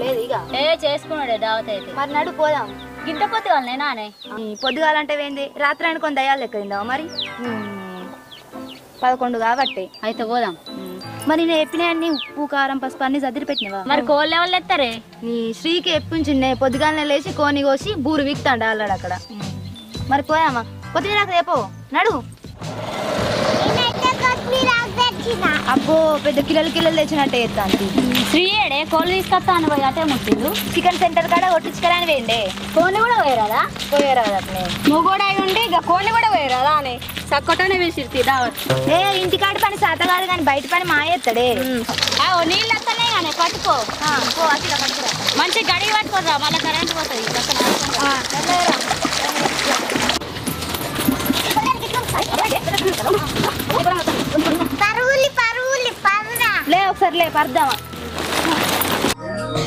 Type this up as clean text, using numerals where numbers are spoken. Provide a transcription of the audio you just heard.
లేదు ఇక చేసుకున్నాడే దావత్ అయితే. మరి నడు పోదాం. గింట పొద్దుగాలనే నానే పొద్దుగాలంటే ఏంది రాత్రి అనుకొని దయాలు లెక్క తిందావా మరి 11 కాబట్టి అయితే పోదాం. మరి నేను చెప్పిన అన్ని ఉప్పు కారం పసుపు అన్ని చదిరి పెట్టినవా? మరి కోళ్ళు ఎవరు ఎత్తారే? నీ శ్రీకి ఎప్పించిండే పొద్దుగాలనే లేచి కోని కోసి బూరు వీక్తాడు అల్లాడు అక్కడ. మరి పోయామా కొత్తిమీర రేపు నడు. అబ్బో పెద్ద కిలోలు తెచ్చినట్టే ఎత్తాంది. శ్రీ ఏడే కోళ్ళు తీసుకొస్తా అని పోయి అటే ముట్టిండు. చికెన్ సెంటర్ కాడ కొట్టించుకోరాని వేయండి. కోళ్ళు కూడా పోయరాదా? పోయారాదు అట్లే నువ్వు కూడా అయి ఉండి ఇక కోళ్ళు కూడా పోయరాదా అని చక్కటనే వేసిర్తి దావత్. ఇంటికాడి పని సాత కాదు కానీ బయట పని మాయేస్తాడే. నీళ్ళు వస్తానే కానీ పట్టుకో మంచి గడి పట్టుకోరా మళ్ళీ కరెంట్ పోతుంది. లే ఒకసారి లే పర్దామా.